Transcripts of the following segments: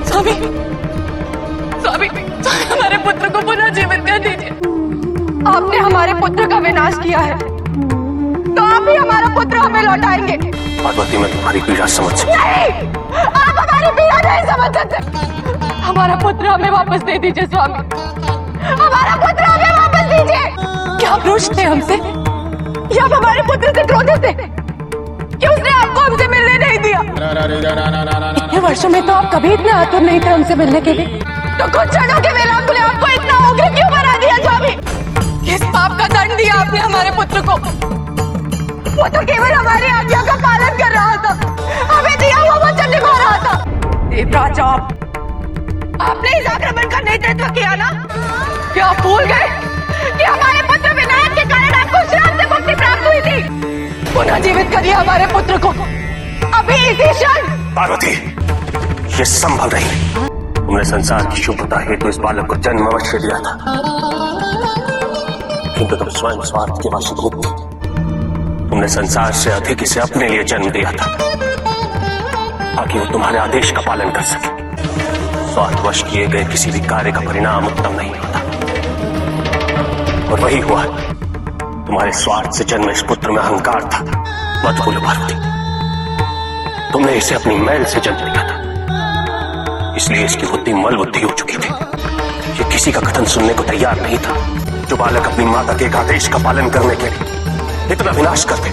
स्वामी, स्वामी, हमारे पुत्र को पुनः जीवित कर दीजिए। आपने हमारे पुत्र का विनाश किया है, तो आप ही हमारा पुत्र हमें लौटाएंगे। पार्वती, मैं तुम्हारी पीड़ा समझ सकती। नहीं, आप हमारी पीड़ा नहीं समझ सकते। हमारा पुत्र हमें वापस दे दीजिए स्वामी, हमारा पुत्र हमें वापस दीजिए। क्या आप रुष्ट थे हमसे, या आप हमारे पुत्र से क्रोधित थे कि उसने आपको हमसे मिलने नहीं दिया? इतने वर्षों में तो आप कभी इतने आतुर नहीं थे हमसे मिलने के लिए, तो कुछ क्षणों के विलाप ने आपको इतना उग्र क्यों बना दिया स्वामी? किस पाप का दंड दिया आपने हमारे पुत्र को? वो तो केवल हमारी आज्ञा का पालन कर रहा था, हमें दिया हुआ वचन निभा रहा था। देवराज, आपने इस आक्रमण का नेतृत्व किया ना? क्या आप भूल गए कि हमारे पुत्र विनायक के कारण आपको श्राप से मुक्ति प्राप्त हुई थी? पुनः जीवित करिए हमारे पुत्र को अभी इसी क्षण। पार्वती, ये संभव नहीं। तुमने संसार की शुभता हेतु इस बालक को जन्म अवश्य दिया था, किंतु तुम स्वयं स्वार्थ के वशीभूत थे। तुमने संसार से अधिक इसे अपने लिए जन्म दिया था, ताकि वो तुम्हारे आदेश का पालन कर सके। स्वार्थवश किए गए किसी भी कार्य का परिणाम उत्तम नहीं होता, और वही हुआ। तुम्हारे स्वार्थ से जन्म इस पुत्र में अहंकार था। मत भूलो पार्वती, तुमने इसे अपनी मैल से जन्म दिया था, इसलिए इसकी बुद्धि मल बुद्धि हो चुकी थी। ये किसी का कथन सुनने को तैयार नहीं था। जो बालक अपनी माता के एक आदेश का पालन करने के लिए इतना विनाश करते,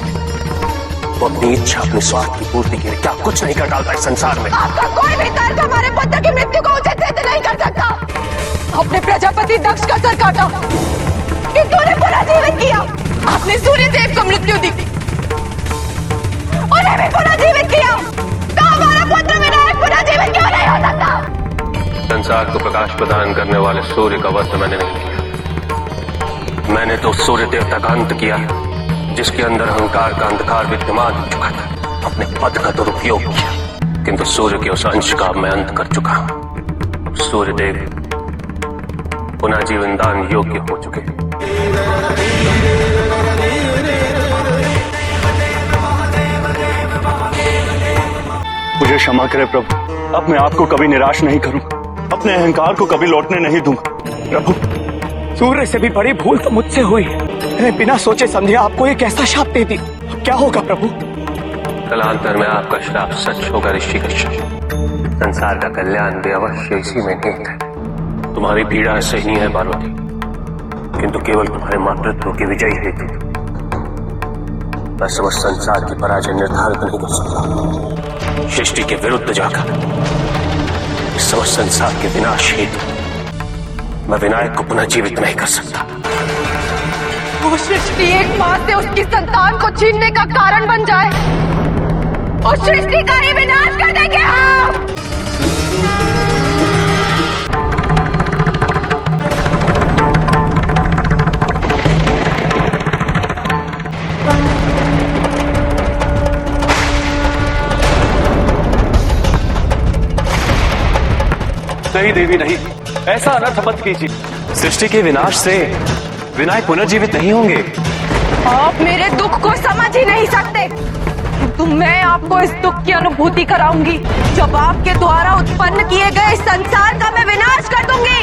वो अपनी इच्छा, अपने स्वार्थ की पूर्ति के लिए क्या कुछ नहीं कर डालता इस संसार में। आपका कोई भी तर्क हमारे पुत्र की मृत्यु को उचित सिद्ध नहीं कर सकता। अपने प्रजापति दक्ष का सर काटा, किंतु उन्हें पुनः जीवित किया। आपने सूर्य देव को मृत्यु दी, उन्हें भी पुनः जीवित किया, तो हमारा पुत्र विनायक पुनः जीवित क्यों नहीं हो सकता? संसार को प्रकाश प्रदान करने वाले सूर्य का वध मैंने नहीं किया। मैंने तो सूर्य देवता का अंत किया, जिसके अंदर अहंकार का अंधकार विद्यमान हो चुका था। अपने पद का दुरुपयोग किया, किंतु सूर्य के उस अंश का मैं अंत कर चुका हूं। सूर्य देव पुनः जीवन दान योग्य हो चुके हैं। मुझे क्षमा करें प्रभु, अब मैं आपको कभी निराश नहीं करूं, अपने अहंकार को कभी लौटने नहीं दूंगा। प्रभु, सूर्य से भी बड़ी भूल तो मुझसे हुई। मैंने बिना सोचे समझे आपको एक ऐसा शाप दे दी। अब क्या होगा प्रभु? कालांतर में आपका श्राप सच होगा ऋषि कश्यप। संसार का कल्याण भी अवश्य इसी में निहित है। तुम्हारी पीड़ा सही है पार्वती, किंतु केवल तुम्हारे मातृत्व की विजय हेतु मैं समस्त संसार की पराजय निर्धारित नहीं कर सकता। सृष्टि के विरुद्ध जाकर इस समस्त संसार के विनाश हेतु मैं विनायक को पुनः जीवित नहीं कर सकता। वो सृष्टि एक मां से उसकी संतान को छीनने का कारण बन जाए और सृष्टि का ही विनाश कर देंगे हम। नहीं देवी नहीं, ऐसा अनर्थ मत कीजिए। सृष्टि के विनाश से विनायक पुनर्जीवित नहीं होंगे। आप मेरे दुख को समझ ही नहीं सकते, किंतु मैं आपको इस दुख की अनुभूति कराऊंगी जब आपके द्वारा उत्पन्न किए गए संसार का मैं विनाश कर दूंगी।